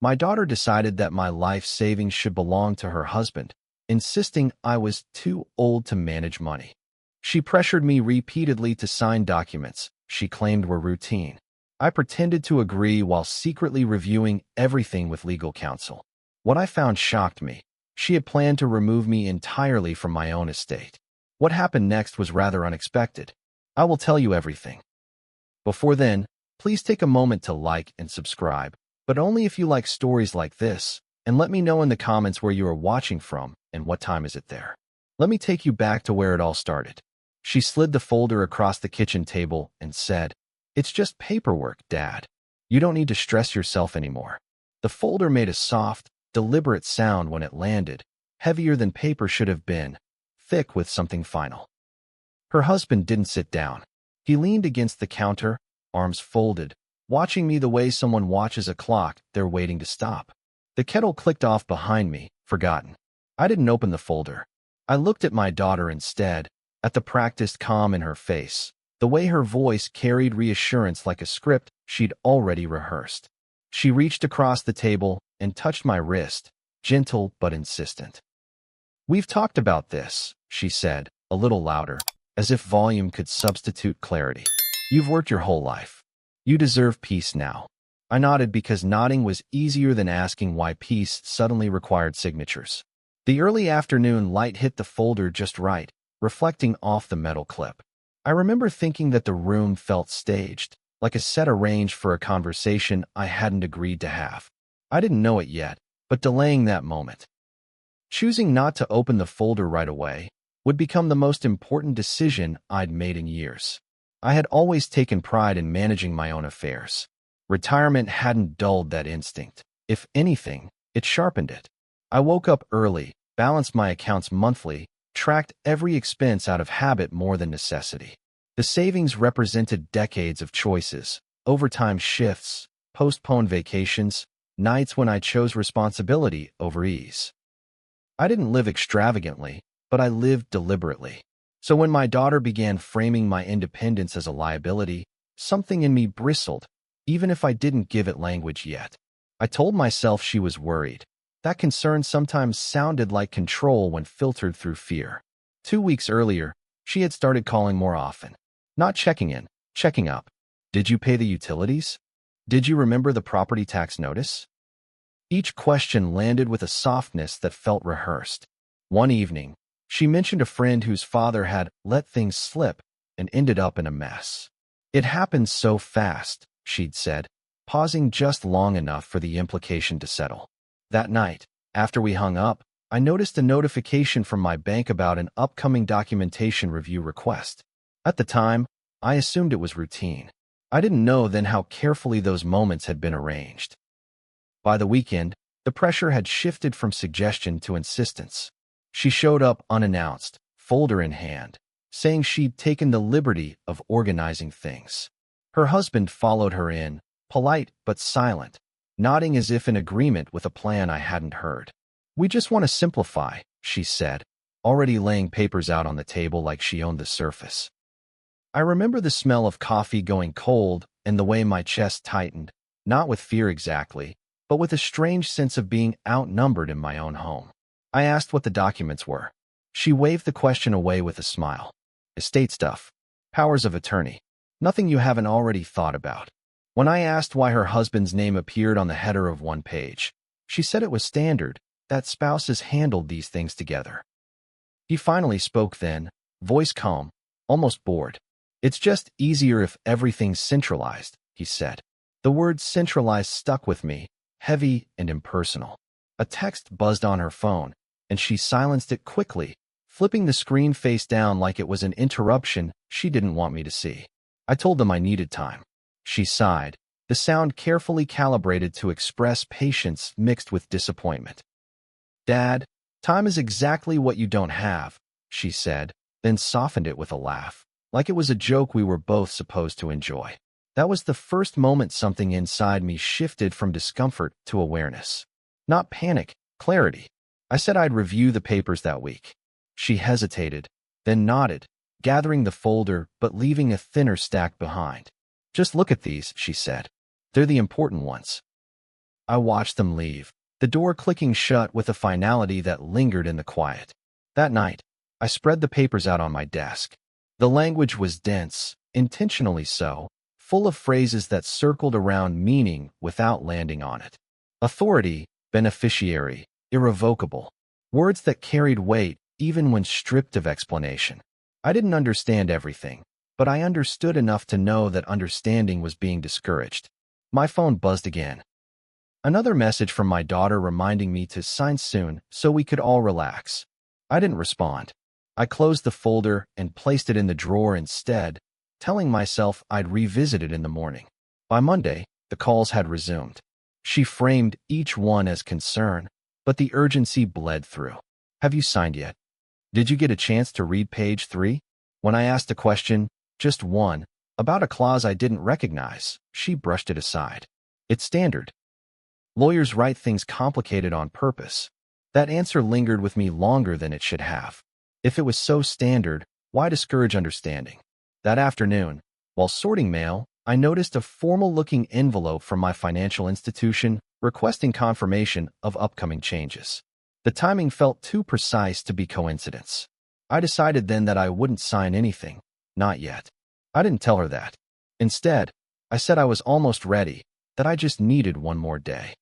My daughter decided that my life savings should belong to her husband, insisting I was too old to manage money. She pressured me repeatedly to sign documents she claimed were routine. I pretended to agree while secretly reviewing everything with legal counsel. What I found shocked me. She had planned to remove me entirely from my own estate. What happened next was rather unexpected. I will tell you everything. Before then, please take a moment to like and subscribe, but only if you like stories like this, and let me know in the comments where you are watching from and what time is it there. Let me take you back to where it all started. She slid the folder across the kitchen table and said, "It's just paperwork, Dad. You don't need to stress yourself anymore." The folder made a soft, deliberate sound when it landed, heavier than paper should have been, thick with something final. Her husband didn't sit down. He leaned against the counter, arms folded, watching me the way someone watches a clock they're waiting to stop. The kettle clicked off behind me, forgotten. I didn't open the folder. I looked at my daughter instead, at the practiced calm in her face, the way her voice carried reassurance like a script she'd already rehearsed. She reached across the table and touched my wrist, gentle but insistent. "We've talked about this," she said, a little louder, as if volume could substitute clarity. "You've worked your whole life. You deserve peace now." I nodded because nodding was easier than asking why peace suddenly required signatures. The early afternoon light hit the folder just right, reflecting off the metal clip. I remember thinking that the room felt staged, like a set arranged for a conversation I hadn't agreed to have. I didn't know it yet, but delaying that moment, choosing not to open the folder right away, would become the most important decision I'd made in years. I had always taken pride in managing my own affairs. Retirement hadn't dulled that instinct. If anything, it sharpened it. I woke up early, balanced my accounts monthly, tracked every expense out of habit more than necessity. The savings represented decades of choices, overtime shifts, postponed vacations, nights when I chose responsibility over ease. I didn't live extravagantly, but I lived deliberately. So when my daughter began framing my independence as a liability, something in me bristled, even if I didn't give it language yet. I told myself she was worried. That concern sometimes sounded like control when filtered through fear. 2 weeks earlier, she had started calling more often. Not checking in, checking up. "Did you pay the utilities? Did you remember the property tax notice?" Each question landed with a softness that felt rehearsed. One evening, she mentioned a friend whose father had let things slip and ended up in a mess. "It happened so fast," she'd said, pausing just long enough for the implication to settle. That night, after we hung up, I noticed a notification from my bank about an upcoming documentation review request. At the time, I assumed it was routine. I didn't know then how carefully those moments had been arranged. By the weekend, the pressure had shifted from suggestion to insistence. She showed up unannounced, folder in hand, saying she'd taken the liberty of organizing things. Her husband followed her in, polite but silent, nodding as if in agreement with a plan I hadn't heard. "We just want to simplify," she said, already laying papers out on the table like she owned the surface. I remember the smell of coffee going cold and the way my chest tightened, not with fear exactly, but with a strange sense of being outnumbered in my own home. I asked what the documents were. She waved the question away with a smile. "Estate stuff. Powers of attorney. Nothing you haven't already thought about." When I asked why her husband's name appeared on the header of one page, she said it was standard, that spouses handled these things together. He finally spoke then, voice calm, almost bored. "It's just easier if everything's centralized," he said. The word centralized stuck with me, heavy and impersonal. A text buzzed on her phone, and she silenced it quickly, flipping the screen face down like it was an interruption she didn't want me to see. I told them I needed time. She sighed, the sound carefully calibrated to express patience mixed with disappointment. "Dad, time is exactly what you don't have," she said, then softened it with a laugh, like it was a joke we were both supposed to enjoy. That was the first moment something inside me shifted from discomfort to awareness. Not panic, clarity. I said I'd review the papers that week. She hesitated, then nodded, gathering the folder but leaving a thinner stack behind. "Just look at these," she said. "They're the important ones." I watched them leave, the door clicking shut with a finality that lingered in the quiet. That night, I spread the papers out on my desk. The language was dense, intentionally so, full of phrases that circled around meaning without landing on it. Authority, beneficiary, irrevocable. Words that carried weight even when stripped of explanation. I didn't understand everything, but I understood enough to know that understanding was being discouraged. My phone buzzed again. Another message from my daughter reminding me to sign soon so we could all relax. I didn't respond. I closed the folder and placed it in the drawer instead, telling myself I'd revisit it in the morning. By Monday, the calls had resumed. She framed each one as concern, but the urgency bled through. Have you signed yet? Did you get a chance to read page 3? When I asked a question, just one, about a clause I didn't recognize, she brushed it aside. It's standard. Lawyers write things complicated on purpose. That answer lingered with me longer than it should have. If it was so standard, why discourage understanding? That afternoon, while sorting mail, I noticed a formal-looking envelope from my financial institution requesting confirmation of upcoming changes. The timing felt too precise to be coincidence. I decided then that I wouldn't sign anything, not yet. I didn't tell her that. Instead, I said I was almost ready, that I just needed one more day.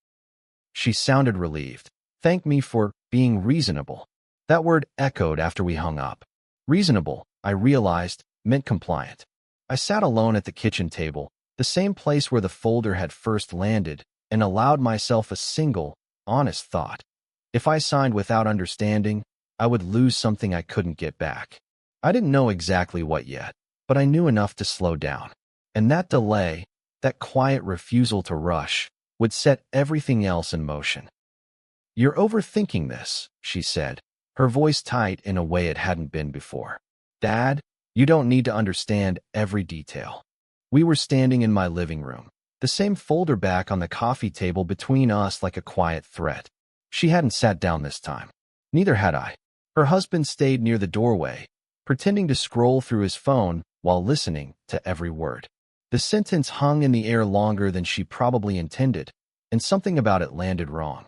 She sounded relieved, thanked me for being reasonable. That word echoed after we hung up. Reasonable, I realized, meant compliant. I sat alone at the kitchen table, the same place where the folder had first landed, and allowed myself a single, honest thought. If I signed without understanding, I would lose something I couldn't get back. I didn't know exactly what yet, but I knew enough to slow down. And that delay, that quiet refusal to rush, would set everything else in motion. You're overthinking this, she said, her voice tight in a way it hadn't been before. Dad, you don't need to understand every detail. We were standing in my living room, the same folder back on the coffee table between us like a quiet threat. She hadn't sat down this time. Neither had I. Her husband stayed near the doorway, pretending to scroll through his phone while listening to every word. The sentence hung in the air longer than she probably intended, and something about it landed wrong.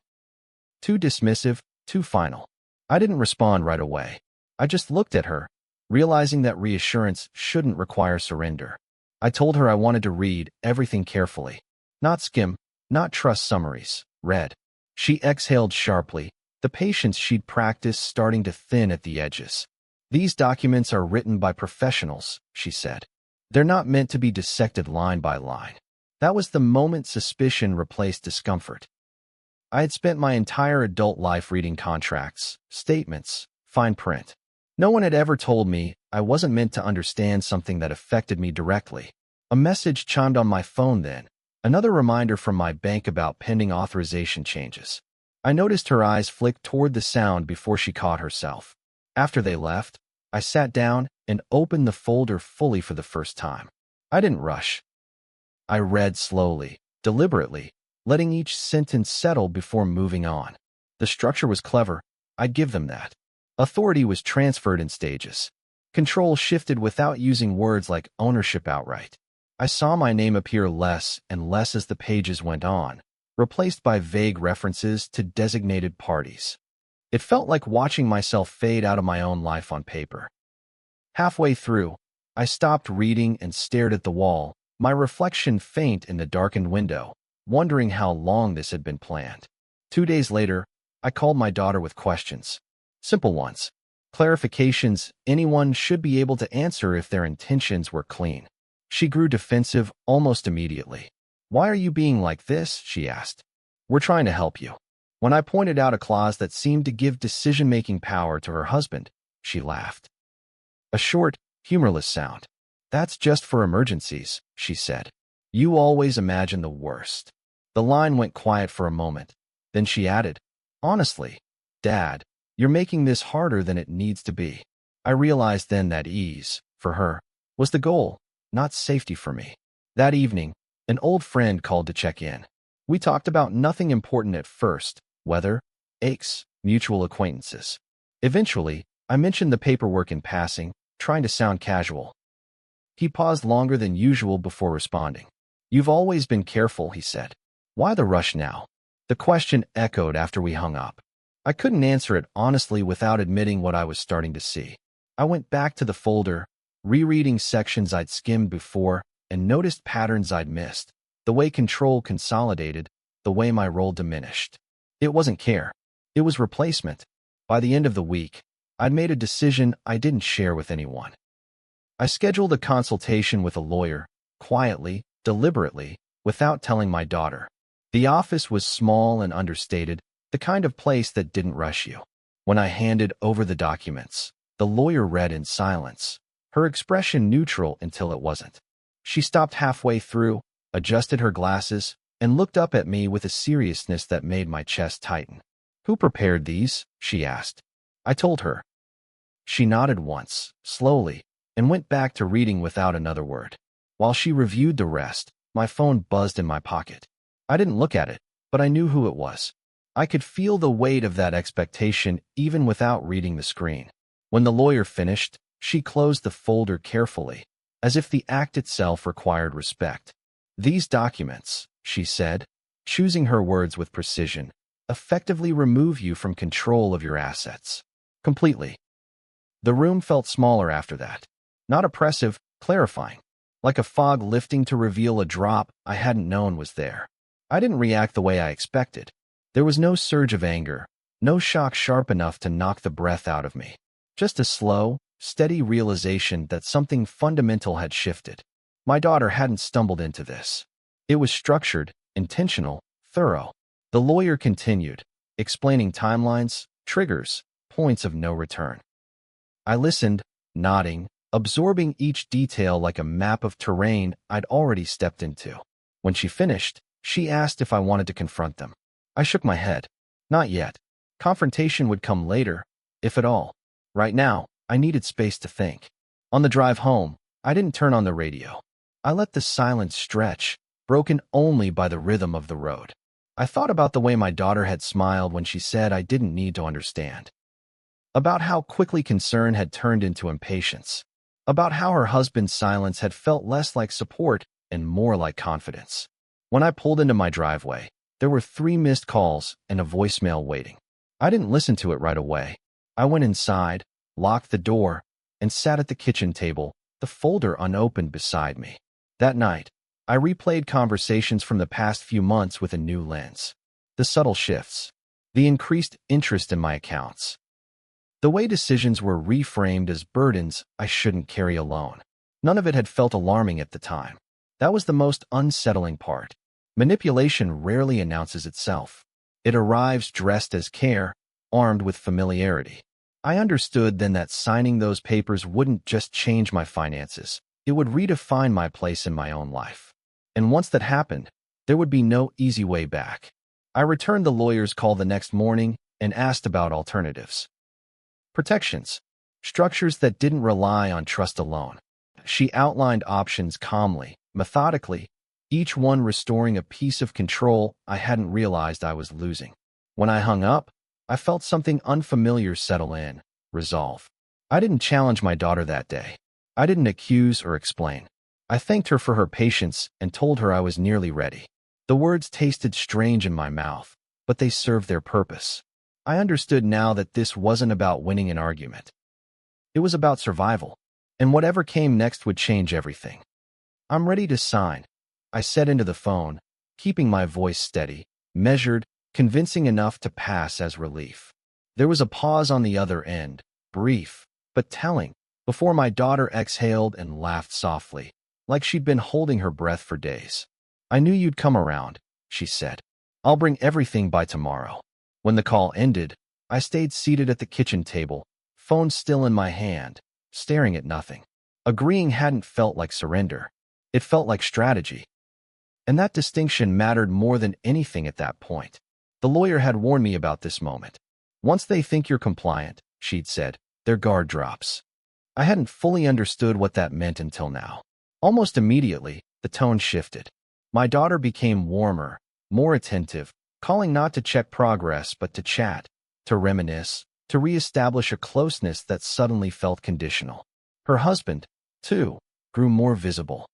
Too dismissive, too final. I didn't respond right away. I just looked at her, realizing that reassurance shouldn't require surrender. I told her I wanted to read everything carefully. Not skim, not trust summaries. Read. She exhaled sharply, the patience she'd practiced starting to thin at the edges. These documents are written by professionals, she said. They're not meant to be dissected line by line. That was the moment suspicion replaced discomfort. I had spent my entire adult life reading contracts, statements, fine print. No one had ever told me I wasn't meant to understand something that affected me directly. A message chimed on my phone then, another reminder from my bank about pending authorization changes. I noticed her eyes flick toward the sound before she caught herself. After they left, I sat down and opened the folder fully for the first time. I didn't rush. I read slowly, deliberately, letting each sentence settle before moving on. The structure was clever, I'd give them that. Authority was transferred in stages. Control shifted without using words like ownership outright. I saw my name appear less and less as the pages went on, replaced by vague references to designated parties. It felt like watching myself fade out of my own life on paper. Halfway through, I stopped reading and stared at the wall, my reflection faint in the darkened window, wondering how long this had been planned. 2 days later, I called my daughter with questions. Simple ones. Clarifications anyone should be able to answer if their intentions were clean. She grew defensive almost immediately. "Why are you being like this?" she asked. "We're trying to help you." When I pointed out a clause that seemed to give decision-making power to her husband, she laughed. A short, humorless sound. "That's just for emergencies," she said. "You always imagine the worst." The line went quiet for a moment. Then she added, "Honestly, Dad, you're making this harder than it needs to be." I realized then that ease, for her, was the goal, not safety for me. That evening, an old friend called to check in. We talked about nothing important at first, weather, aches, mutual acquaintances. Eventually, I mentioned the paperwork in passing, trying to sound casual. He paused longer than usual before responding. "You've always been careful," he said. "Why the rush now?" The question echoed after we hung up. I couldn't answer it honestly without admitting what I was starting to see. I went back to the folder, rereading sections I'd skimmed before, and noticed patterns I'd missed. The way control consolidated, the way my role diminished. It wasn't care. It was replacement. By the end of the week, I'd made a decision I didn't share with anyone. I scheduled a consultation with a lawyer, quietly, deliberately, without telling my daughter. The office was small and understated, the kind of place that didn't rush you. When I handed over the documents, the lawyer read in silence, her expression neutral until it wasn't. She stopped halfway through, adjusted her glasses, and looked up at me with a seriousness that made my chest tighten. "Who prepared these?" she asked. I told her. She nodded once, slowly, and went back to reading without another word. While she reviewed the rest, my phone buzzed in my pocket. I didn't look at it, but I knew who it was. I could feel the weight of that expectation even without reading the screen. When the lawyer finished, she closed the folder carefully, as if the act itself required respect. "These documents," she said, choosing her words with precision, "effectively remove you from control of your assets. Completely." The room felt smaller after that. Not oppressive, clarifying. Like a fog lifting to reveal a drop I hadn't known was there. I didn't react the way I expected. There was no surge of anger, no shock sharp enough to knock the breath out of me. Just a slow, steady realization that something fundamental had shifted. My daughter hadn't stumbled into this. It was structured, intentional, thorough. The lawyer continued, explaining timelines, triggers, points of no return. I listened, nodding, absorbing each detail like a map of terrain I'd already stepped into. When she finished, she asked if I wanted to confront them. I shook my head. Not yet. Confrontation would come later, if at all. Right now, I needed space to think. On the drive home, I didn't turn on the radio. I let the silence stretch, broken only by the rhythm of the road. I thought about the way my daughter had smiled when she said I didn't need to understand. About how quickly concern had turned into impatience. About how her husband's silence had felt less like support and more like confidence. When I pulled into my driveway, there were 3 missed calls and a voicemail waiting. I didn't listen to it right away. I went inside, locked the door, and sat at the kitchen table, the folder unopened beside me. That night, I replayed conversations from the past few months with a new lens. The subtle shifts, the increased interest in my accounts, the way decisions were reframed as burdens I shouldn't carry alone. None of it had felt alarming at the time. That was the most unsettling part. Manipulation rarely announces itself. It arrives dressed as care, armed with familiarity. I understood then that signing those papers wouldn't just change my finances. It would redefine my place in my own life. And once that happened, there would be no easy way back. I returned the lawyer's call the next morning and asked about alternatives. Protections. Structures that didn't rely on trust alone. She outlined options calmly, methodically, each one restoring a piece of control I hadn't realized I was losing. When I hung up, I felt something unfamiliar settle in, resolve. I didn't challenge my daughter that day. I didn't accuse or explain. I thanked her for her patience and told her I was nearly ready. The words tasted strange in my mouth, but they served their purpose. I understood now that this wasn't about winning an argument. It was about survival, and whatever came next would change everything. "I'm ready to sign," I said into the phone, keeping my voice steady, measured, convincing enough to pass as relief. There was a pause on the other end, brief, but telling, before my daughter exhaled and laughed softly, like she'd been holding her breath for days. "I knew you'd come around," she said. "I'll bring everything by tomorrow." When the call ended, I stayed seated at the kitchen table, phone still in my hand, staring at nothing. Agreeing hadn't felt like surrender. It felt like strategy. And that distinction mattered more than anything at that point. The lawyer had warned me about this moment. Once they think you're compliant, she'd said, their guard drops. I hadn't fully understood what that meant until now. Almost immediately, the tone shifted. My daughter became warmer, more attentive, calling not to check progress but to chat, to reminisce, to reestablish a closeness that suddenly felt conditional. Her husband, too, grew more visible.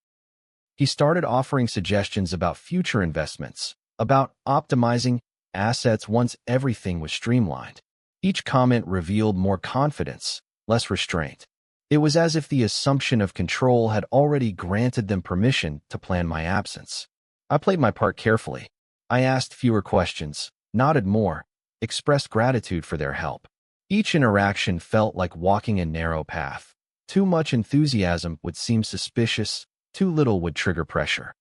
He started offering suggestions about future investments, about optimizing assets once everything was streamlined. Each comment revealed more confidence, less restraint. It was as if the assumption of control had already granted them permission to plan my absence. I played my part carefully. I asked fewer questions, nodded more, expressed gratitude for their help. Each interaction felt like walking a narrow path. Too much enthusiasm would seem suspicious, too little would trigger pressure.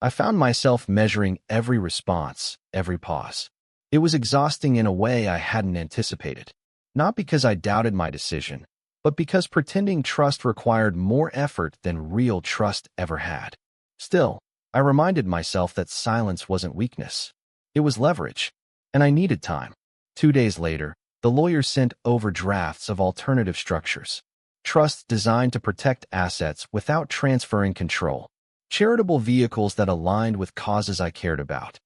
I found myself measuring every response, every pause. It was exhausting in a way I hadn't anticipated. Not because I doubted my decision, but because pretending trust required more effort than real trust ever had. Still, I reminded myself that silence wasn't weakness. It was leverage, and I needed time. 2 days later, the lawyer sent over drafts of alternative structures. Trusts designed to protect assets without transferring control. Charitable vehicles that aligned with causes I cared about.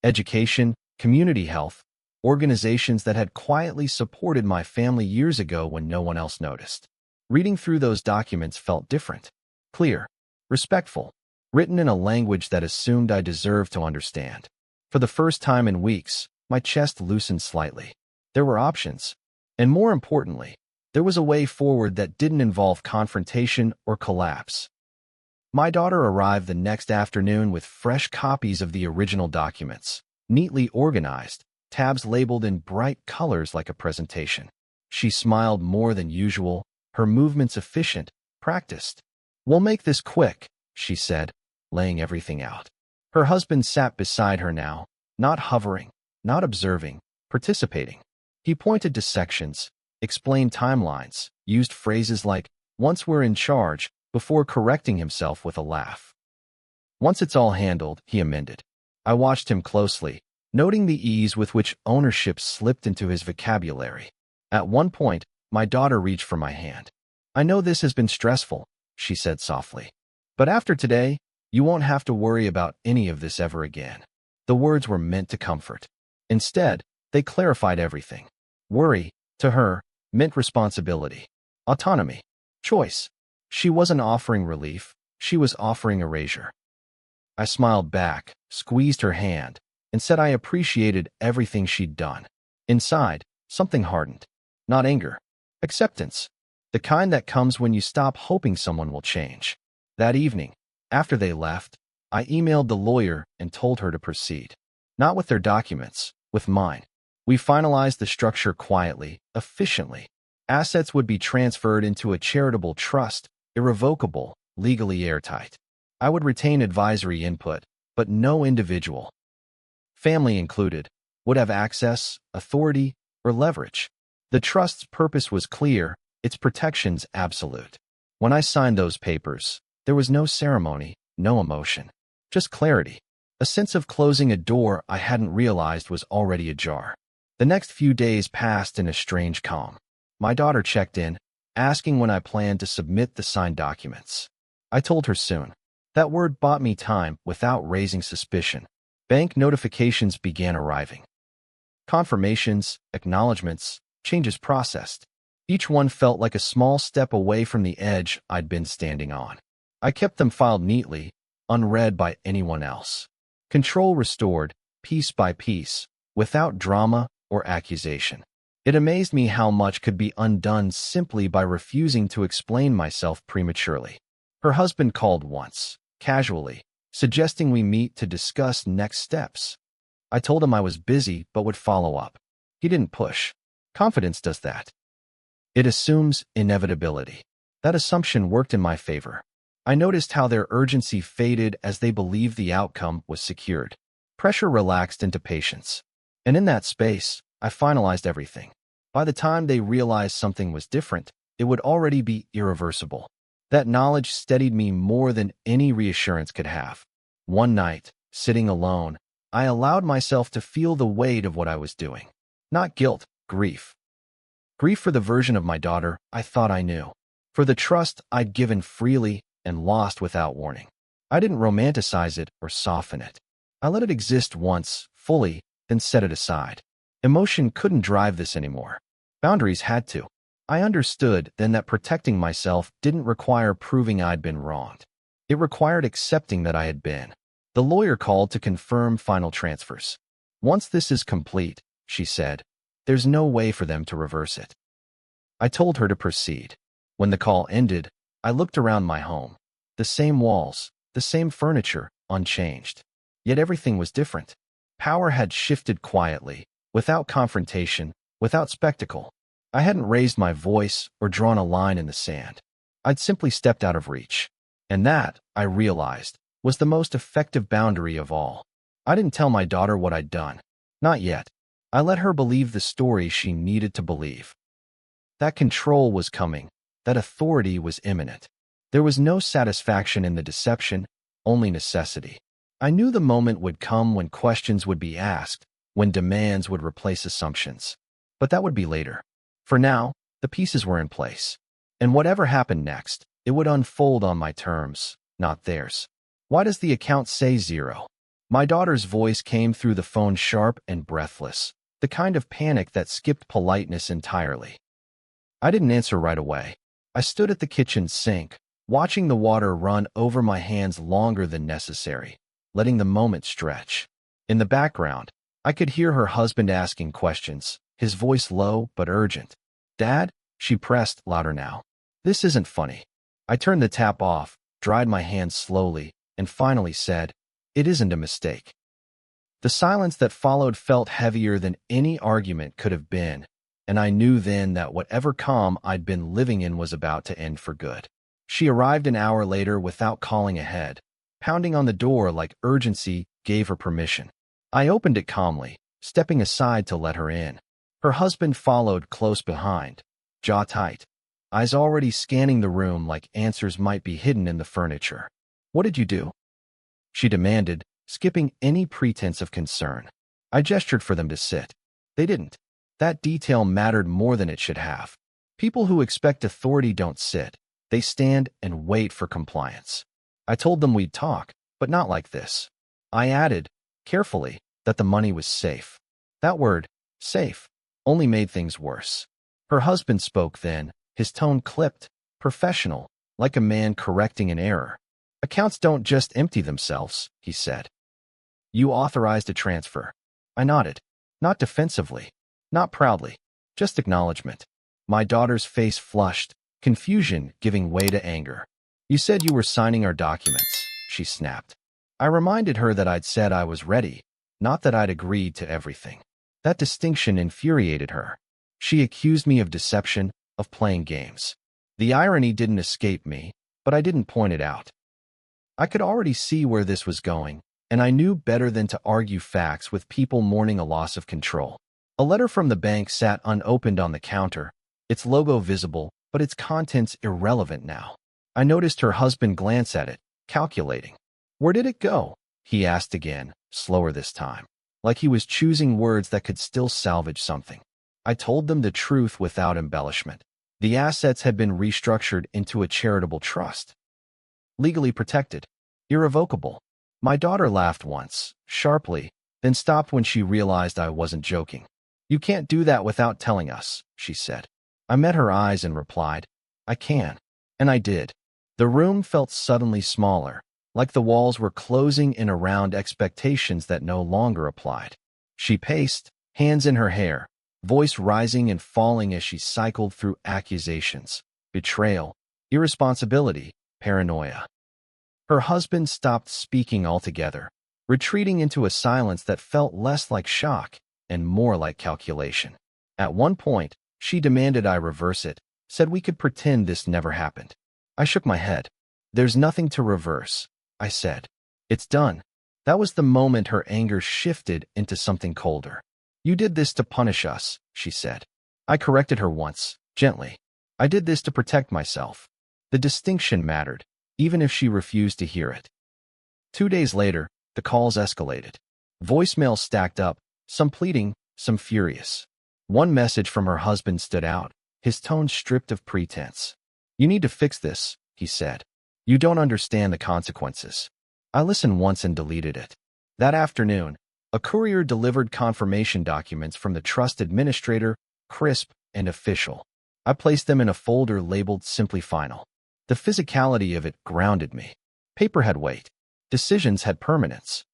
Education, community health, organizations that had quietly supported my family years ago when no one else noticed. Reading through those documents felt different. Clear, respectful, written in a language that assumed I deserved to understand. For the first time in weeks, my chest loosened slightly. There were options, and more importantly, there was a way forward that didn't involve confrontation or collapse. My daughter arrived the next afternoon with fresh copies of the original documents, neatly organized, tabs labeled in bright colors like a presentation. She smiled more than usual, her movements efficient, practiced. "We'll make this quick," she said, laying everything out. Her husband sat beside her now, not hovering, not observing, participating. He pointed to sections, explained timelines, used phrases like, "Once we're in charge," before correcting himself with a laugh. "Once it's all handled," he amended. I watched him closely, noting the ease with which ownership slipped into his vocabulary. At one point, my daughter reached for my hand. "I know this has been stressful," she said softly. "But after today, you won't have to worry about any of this ever again." The words were meant to comfort. Instead, they clarified everything. Worry, to her, meant responsibility, autonomy, choice. She wasn't offering relief, she was offering erasure. I smiled back, squeezed her hand, and said I appreciated everything she'd done. Inside, something hardened. Not anger. Acceptance. The kind that comes when you stop hoping someone will change. That evening, after they left, I emailed the lawyer and told her to proceed. Not with their documents, with mine. We finalized the structure quietly, efficiently. Assets would be transferred into a charitable trust, irrevocable, legally airtight. I would retain advisory input, but no individual, family included, would have access, authority, or leverage. The trust's purpose was clear, its protections absolute. When I signed those papers, there was no ceremony, no emotion, just clarity. A sense of closing a door I hadn't realized was already ajar. The next few days passed in a strange calm. My daughter checked in, asking when I planned to submit the signed documents. I told her soon. That word bought me time without raising suspicion. Bank notifications began arriving. Confirmations, acknowledgments, changes processed. Each one felt like a small step away from the edge I'd been standing on. I kept them filed neatly, unread by anyone else. Control restored, piece by piece, without drama or accusation. It amazed me how much could be undone simply by refusing to explain myself prematurely. Her husband called once, casually, suggesting we meet to discuss next steps. I told him I was busy but would follow up. He didn't push. Confidence does that. It assumes inevitability. That assumption worked in my favor. I noticed how their urgency faded as they believed the outcome was secured. Pressure relaxed into patience. And in that space, I finalized everything. By the time they realized something was different, it would already be irreversible. That knowledge steadied me more than any reassurance could have. One night, sitting alone, I allowed myself to feel the weight of what I was doing. Not guilt, grief. Grief for the version of my daughter I thought I knew. For the trust I'd given freely and lost without warning. I didn't romanticize it or soften it. I let it exist once, fully, then set it aside. Emotion couldn't drive this anymore. Boundaries had to. I understood then that protecting myself didn't require proving I'd been wronged. It required accepting that I had been. The lawyer called to confirm final transfers. Once this is complete, she said, there's no way for them to reverse it. I told her to proceed. When the call ended, I looked around my home. The same walls, the same furniture, unchanged. Yet everything was different. Power had shifted quietly, without confrontation, without spectacle. I hadn't raised my voice or drawn a line in the sand. I'd simply stepped out of reach. And that, I realized, was the most effective boundary of all. I didn't tell my daughter what I'd done. Not yet. I let her believe the story she needed to believe. That control was coming. That authority was imminent. There was no satisfaction in the deception, only necessity. I knew the moment would come when questions would be asked, when demands would replace assumptions. But that would be later. For now, the pieces were in place. And whatever happened next, it would unfold on my terms, not theirs. Why does the account say 0? My daughter's voice came through the phone sharp and breathless, the kind of panic that skipped politeness entirely. I didn't answer right away. I stood at the kitchen sink, watching the water run over my hands longer than necessary, letting the moment stretch. In the background, I could hear her husband asking questions, his voice low but urgent. "Dad?" she pressed, louder now. "This isn't funny." I turned the tap off, dried my hands slowly, and finally said, "It isn't a mistake." The silence that followed felt heavier than any argument could have been, and I knew then that whatever calm I'd been living in was about to end for good. She arrived an hour later without calling ahead. Pounding on the door like urgency gave her permission. I opened it calmly, stepping aside to let her in. Her husband followed close behind, jaw tight, eyes already scanning the room like answers might be hidden in the furniture. "What did you do?" she demanded, skipping any pretense of concern. I gestured for them to sit. They didn't. That detail mattered more than it should have. People who expect authority don't sit. They stand and wait for compliance. I told them we'd talk, but not like this. I added, carefully, that the money was safe. That word, safe, only made things worse. Her husband spoke then, his tone clipped, professional, like a man correcting an error. "Accounts don't just empty themselves," he said. "You authorized a transfer." I nodded, not defensively, not proudly, just acknowledgement. My daughter's face flushed, confusion giving way to anger. "You said you were signing our documents," she snapped. I reminded her that I'd said I was ready, not that I'd agreed to everything. That distinction infuriated her. She accused me of deception, of playing games. The irony didn't escape me, but I didn't point it out. I could already see where this was going, and I knew better than to argue facts with people mourning a loss of control. A letter from the bank sat unopened on the counter, its logo visible, but its contents irrelevant now. I noticed her husband glance at it, calculating. "Where did it go?" he asked again, slower this time, like he was choosing words that could still salvage something. I told them the truth without embellishment. The assets had been restructured into a charitable trust. Legally protected. Irrevocable. My daughter laughed once, sharply, then stopped when she realized I wasn't joking. "You can't do that without telling us," she said. I met her eyes and replied, "I can." And I did. The room felt suddenly smaller, like the walls were closing in around expectations that no longer applied. She paced, hands in her hair, voice rising and falling as she cycled through accusations, betrayal, irresponsibility, paranoia. Her husband stopped speaking altogether, retreating into a silence that felt less like shock and more like calculation. At one point, she demanded I reverse it, said we could pretend this never happened. I shook my head. "There's nothing to reverse," I said. "It's done." That was the moment her anger shifted into something colder. "You did this to punish us," she said. I corrected her once, gently. "I did this to protect myself." The distinction mattered, even if she refused to hear it. 2 days later, the calls escalated. Voicemail stacked up, some pleading, some furious. One message from her husband stood out, his tone stripped of pretense. "You need to fix this," he said. "You don't understand the consequences." I listened once and deleted it. That afternoon, a courier delivered confirmation documents from the trust administrator, crisp and official. I placed them in a folder labeled Simply Final. The physicality of it grounded me. Paper had weight. Decisions had permanence.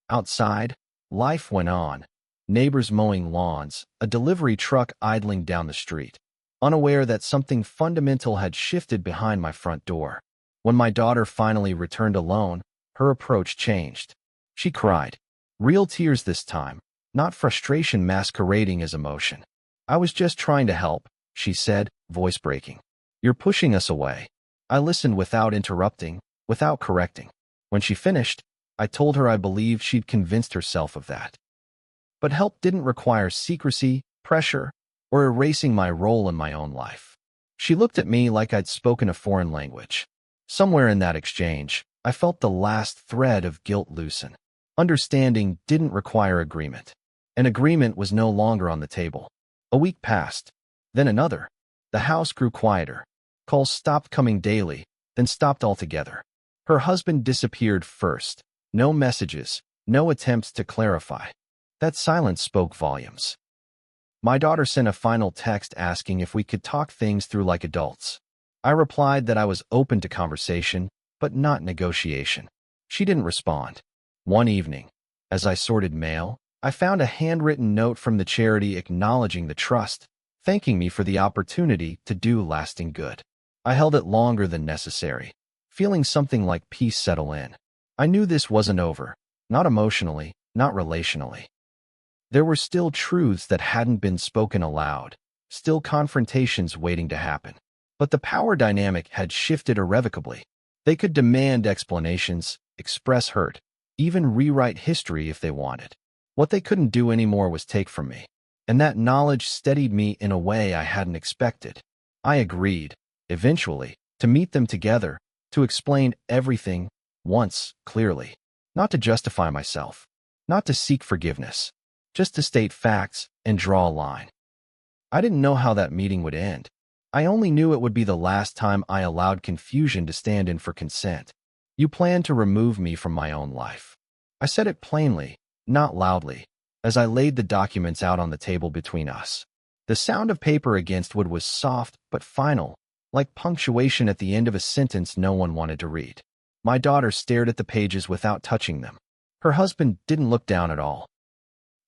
Outside, Life went on. Neighbors mowing lawns, a delivery truck idling down the street, unaware that something fundamental had shifted behind my front door. When my daughter finally returned alone, her approach changed. She cried. Real tears this time, not frustration masquerading as emotion. I was just trying to help, she said, voice breaking. You're pushing us away. I listened without interrupting, without correcting. When she finished, I told her I believed she'd convinced herself of that. But help didn't require secrecy, pressure, or erasing my role in my own life. She looked at me like I'd spoken a foreign language. Somewhere in that exchange, I felt the last thread of guilt loosen. Understanding didn't require agreement. An agreement was no longer on the table. A week passed, then another. The house grew quieter. Calls stopped coming daily, then stopped altogether. Her husband disappeared first. No messages, no attempts to clarify. That silence spoke volumes. My daughter sent a final text asking if we could talk things through like adults. I replied that I was open to conversation, but not negotiation. She didn't respond. One evening, as I sorted mail, I found a handwritten note from the charity acknowledging the trust, thanking me for the opportunity to do lasting good. I held it longer than necessary, feeling something like peace settle in. I knew this wasn't over, not emotionally, not relationally. There were still truths that hadn't been spoken aloud, still confrontations waiting to happen. But the power dynamic had shifted irrevocably. They could demand explanations, express hurt, even rewrite history if they wanted. What they couldn't do anymore was take from me. And that knowledge steadied me in a way I hadn't expected. I agreed, eventually, to meet them together, to explain everything, once, clearly. Not to justify myself, not to seek forgiveness, just to state facts and draw a line. I didn't know how that meeting would end. I only knew it would be the last time I allowed confusion to stand in for consent. You planned to remove me from my own life. I said it plainly, not loudly, as I laid the documents out on the table between us. The sound of paper against wood was soft but final, like punctuation at the end of a sentence no one wanted to read. My daughter stared at the pages without touching them. Her husband didn't look down at all.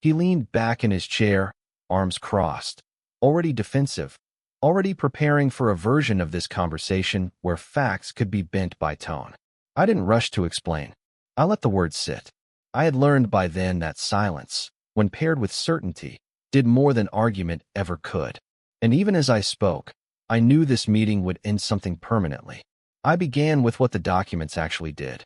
He leaned back in his chair, arms crossed, already defensive, already preparing for a version of this conversation where facts could be bent by tone. I didn't rush to explain. I let the words sit. I had learned by then that silence, when paired with certainty, did more than argument ever could. And even as I spoke, I knew this meeting would end something permanently. I began with what the documents actually did.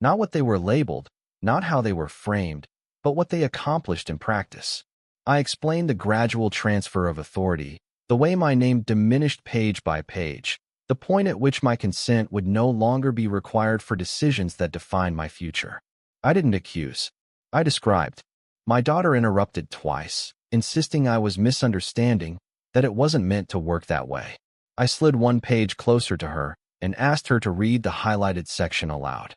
Not what they were labeled, not how they were framed, but what they accomplished in practice. I explained the gradual transfer of authority, the way my name diminished page by page, the point at which my consent would no longer be required for decisions that define my future. I didn't accuse. I described. My daughter interrupted twice, insisting I was misunderstanding, that it wasn't meant to work that way. I slid one page closer to her and asked her to read the highlighted section aloud.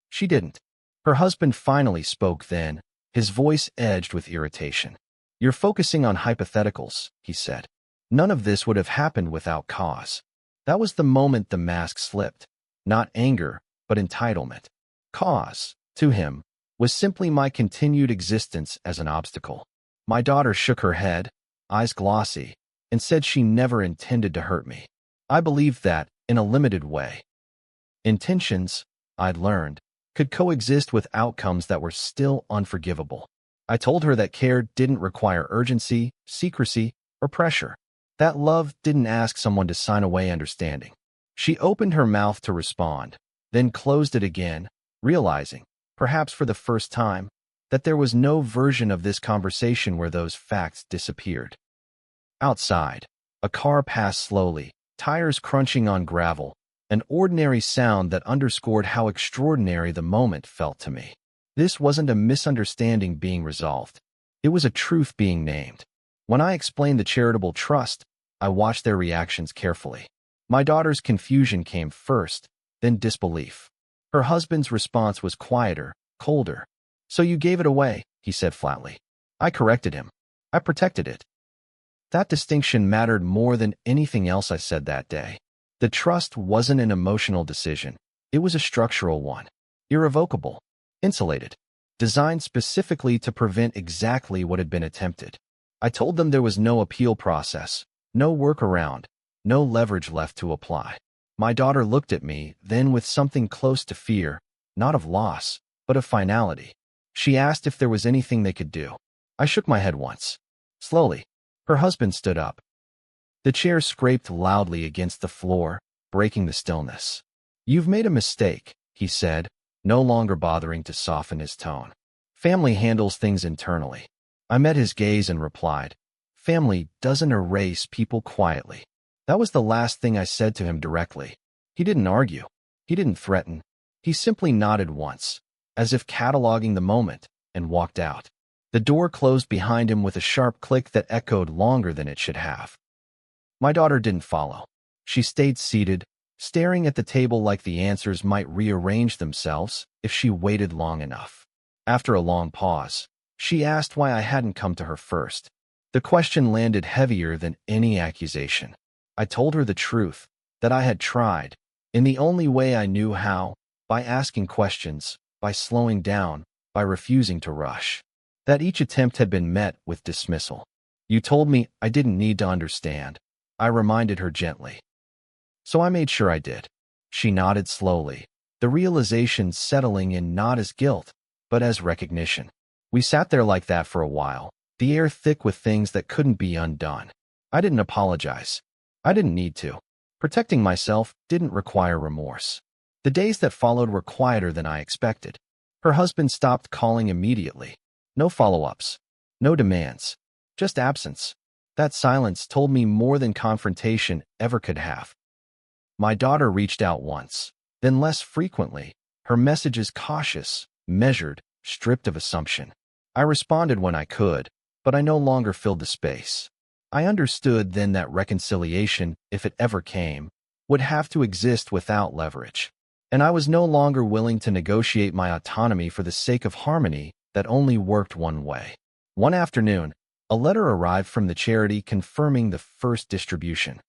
She didn't. Her husband finally spoke then, his voice edged with irritation. You're focusing on hypotheticals, he said. None of this would have happened without cause. That was the moment the mask slipped. Not anger, but entitlement. Cause, to him, was simply my continued existence as an obstacle. My daughter shook her head, eyes glossy, and said she never intended to hurt me. I believed that, in a limited way. Intentions, I'd learned, could coexist with outcomes that were still unforgivable. I told her that care didn't require urgency, secrecy, or pressure. That love didn't ask someone to sign away understanding. She opened her mouth to respond, then closed it again, realizing, perhaps for the first time, that there was no version of this conversation where those facts disappeared. Outside, a car passed slowly, tires crunching on gravel, an ordinary sound that underscored how extraordinary the moment felt to me. This wasn't a misunderstanding being resolved. It was a truth being named. When I explained the charitable trust, I watched their reactions carefully. My daughter's confusion came first, then disbelief. Her husband's response was quieter, colder. So you gave it away, he said flatly. I corrected him. I protected it. That distinction mattered more than anything else I said that day. The trust wasn't an emotional decision. It was a structural one. Irrevocable. Insulated. designed specifically to prevent exactly what had been attempted. I told them there was no appeal process, no workaround, no leverage left to apply. My daughter looked at me, then with something close to fear, not of loss, but of finality. She asked if there was anything they could do. I shook my head once. Slowly, her husband stood up. The chair scraped loudly against the floor, breaking the stillness. "You've made a mistake," he said, no longer bothering to soften his tone. "Family handles things internally." I met his gaze and replied, "Family doesn't erase people quietly." That was the last thing I said to him directly. He didn't argue. He didn't threaten. He simply nodded once, as if cataloging the moment, and walked out. The door closed behind him with a sharp click that echoed longer than it should have. My daughter didn't follow. She stayed seated, staring at the table like the answers might rearrange themselves if she waited long enough. After a long pause, she asked why I hadn't come to her first. The question landed heavier than any accusation. I told her the truth, that I had tried, in the only way I knew how, by asking questions, by slowing down, by refusing to rush. That each attempt had been met with dismissal. "You told me I didn't need to understand," I reminded her gently. "So I made sure I did." She nodded slowly, the realization settling in not as guilt, but as recognition. We sat there like that for a while, the air thick with things that couldn't be undone. I didn't apologize. I didn't need to. Protecting myself didn't require remorse. The days that followed were quieter than I expected. Her husband stopped calling immediately. No follow-ups. No demands. Just absence. That silence told me more than confrontation ever could have. My daughter reached out once, then less frequently, her messages cautious, measured, stripped of assumption. I responded when I could, but I no longer filled the space. I understood then that reconciliation, if it ever came, would have to exist without leverage. And I was no longer willing to negotiate my autonomy for the sake of harmony that only worked one way. One afternoon, a letter arrived from the charity confirming the first distribution.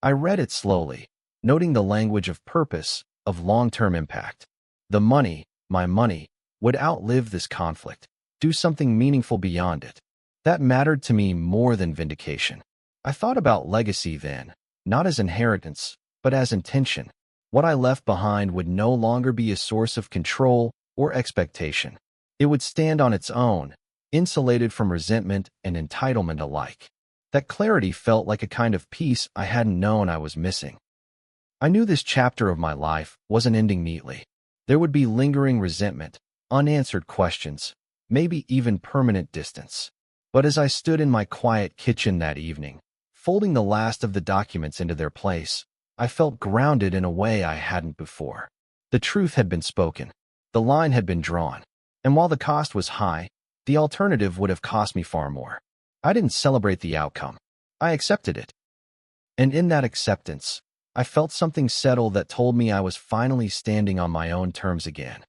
I read it slowly, noting the language of purpose, of long-term impact. The money, my money, would outlive this conflict, do something meaningful beyond it. That mattered to me more than vindication. I thought about legacy then, not as inheritance, but as intention. What I left behind would no longer be a source of control or expectation. It would stand on its own, insulated from resentment and entitlement alike. That clarity felt like a kind of peace I hadn't known I was missing. I knew this chapter of my life wasn't ending neatly. There would be lingering resentment, unanswered questions, maybe even permanent distance. But as I stood in my quiet kitchen that evening, folding the last of the documents into their place, I felt grounded in a way I hadn't before. The truth had been spoken. The line had been drawn. And while the cost was high, the alternative would have cost me far more. I didn't celebrate the outcome. I accepted it. And in that acceptance, I felt something settle that told me I was finally standing on my own terms again.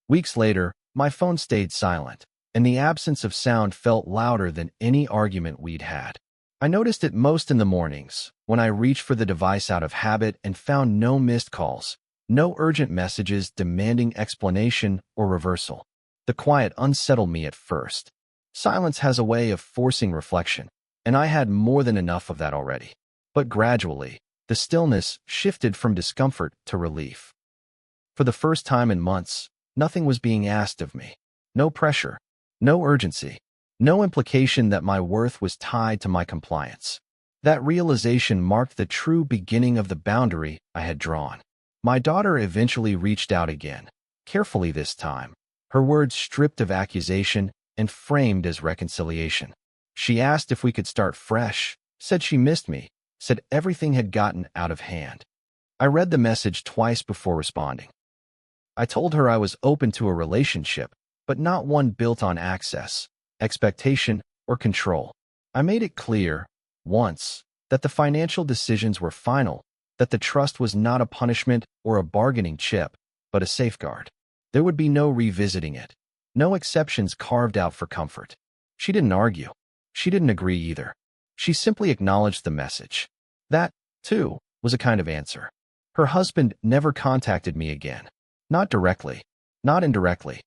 Weeks later, my phone stayed silent, and the absence of sound felt louder than any argument we'd had. I noticed it most in the mornings, when I reached for the device out of habit and found no missed calls, no urgent messages demanding explanation or reversal. The quiet unsettled me at first. Silence has a way of forcing reflection, and I had more than enough of that already. But gradually, the stillness shifted from discomfort to relief. For the first time in months, nothing was being asked of me. No pressure, no urgency, no implication that my worth was tied to my compliance. That realization marked the true beginning of the boundary I had drawn. My daughter eventually reached out again, carefully this time, her words stripped of accusation and framed as reconciliation. She asked if we could start fresh, said she missed me, said everything had gotten out of hand. I read the message twice before responding. I told her I was open to a relationship, but not one built on access, expectation, or control. I made it clear, once, that the financial decisions were final, that the trust was not a punishment or a bargaining chip, but a safeguard. There would be no revisiting it, no exceptions carved out for comfort. She didn't argue. She didn't agree either. She simply acknowledged the message. That, too, was a kind of answer. Her husband never contacted me again. Not directly, not indirectly.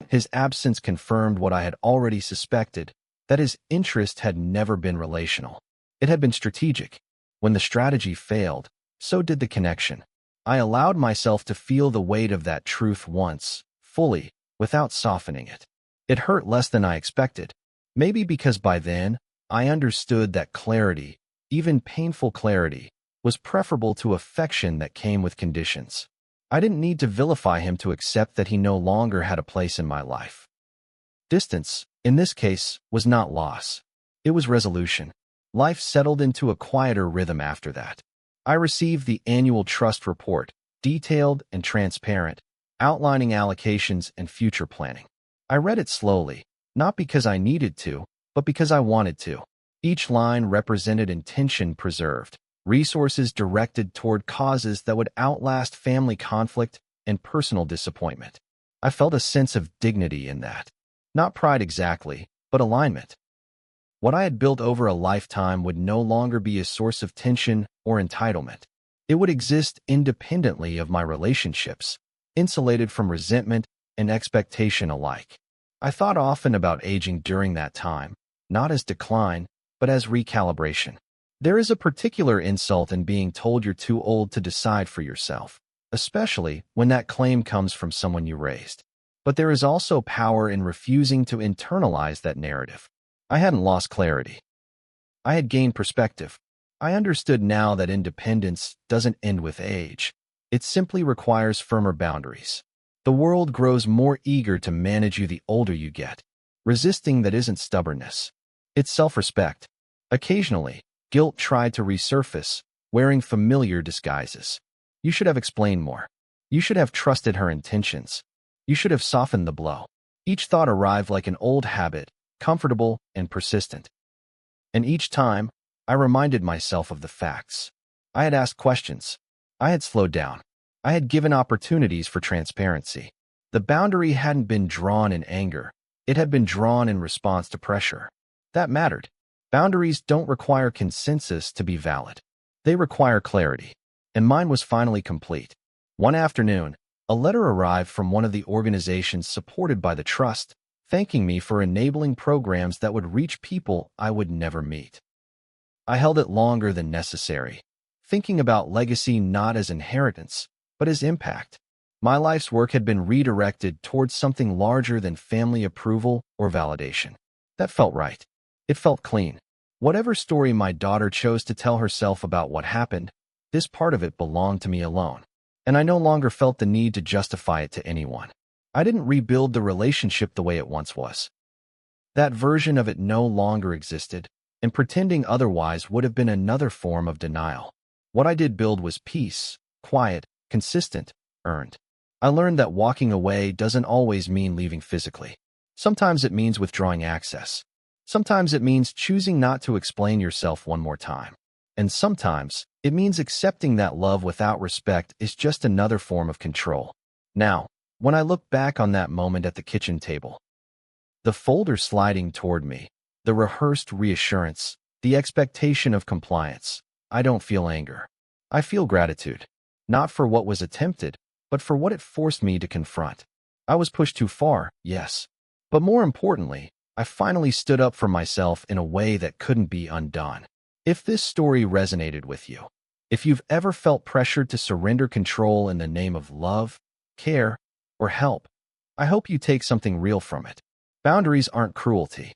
His absence confirmed what I had already suspected, that his interest had never been relational. It had been strategic. When the strategy failed, so did the connection. I allowed myself to feel the weight of that truth once, fully, without softening it. It hurt less than I expected. Maybe because by then, I understood that clarity, even painful clarity, was preferable to affection that came with conditions. I didn't need to vilify him to accept that he no longer had a place in my life. Distance, in this case, was not loss. It was resolution. Life settled into a quieter rhythm after that. I received the annual trust report, detailed and transparent, outlining allocations and future planning. I read it slowly, not because I needed to, but because I wanted to. Each line represented intention preserved, resources directed toward causes that would outlast family conflict and personal disappointment. I felt a sense of dignity in that. Not pride exactly, but alignment. What I had built over a lifetime would no longer be a source of tension or entitlement. It would exist independently of my relationships, insulated from resentment and expectation alike. I thought often about aging during that time, not as decline, but as recalibration. There is a particular insult in being told you're too old to decide for yourself, especially when that claim comes from someone you raised. But there is also power in refusing to internalize that narrative. I hadn't lost clarity. I had gained perspective. I understood now that independence doesn't end with age. It simply requires firmer boundaries. The world grows more eager to manage you the older you get. Resisting that isn't stubbornness. It's self-respect. Occasionally, guilt tried to resurface, wearing familiar disguises. You should have explained more. You should have trusted her intentions. You should have softened the blow. Each thought arrived like an old habit, comfortable and persistent. And each time, I reminded myself of the facts. I had asked questions. I had slowed down. I had given opportunities for transparency. The boundary hadn't been drawn in anger. It had been drawn in response to pressure. That mattered. Boundaries don't require consensus to be valid. They require clarity. And mine was finally complete. One afternoon, a letter arrived from one of the organizations supported by the trust, thanking me for enabling programs that would reach people I would never meet. I held it longer than necessary, thinking about legacy not as inheritance, but as impact. My life's work had been redirected towards something larger than family approval or validation. That felt right. It felt clean. Whatever story my daughter chose to tell herself about what happened, this part of it belonged to me alone. And I no longer felt the need to justify it to anyone. I didn't rebuild the relationship the way it once was. That version of it no longer existed, and pretending otherwise would have been another form of denial. What I did build was peace, quiet, consistent, earned. I learned that walking away doesn't always mean leaving physically. Sometimes it means withdrawing access. Sometimes it means choosing not to explain yourself one more time. And sometimes it means accepting that love without respect is just another form of control. Now, when I look back on that moment at the kitchen table, the folder sliding toward me, the rehearsed reassurance, the expectation of compliance, I don't feel anger. I feel gratitude. Not for what was attempted, but for what it forced me to confront. I was pushed too far, yes. But more importantly, I finally stood up for myself in a way that couldn't be undone. If this story resonated with you, if you've ever felt pressured to surrender control in the name of love, care, or help, I hope you take something real from it. Boundaries aren't cruelty.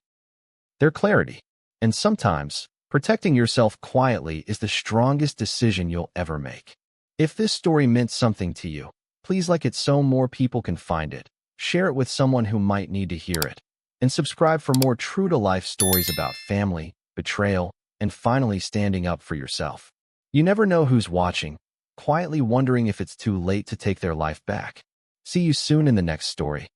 They're clarity. And sometimes, protecting yourself quietly is the strongest decision you'll ever make. If this story meant something to you, please like it so more people can find it. Share it with someone who might need to hear it. And subscribe for more true-to-life stories about family, betrayal, and finally standing up for yourself. You never know who's watching, quietly wondering if it's too late to take their life back. See you soon in the next story.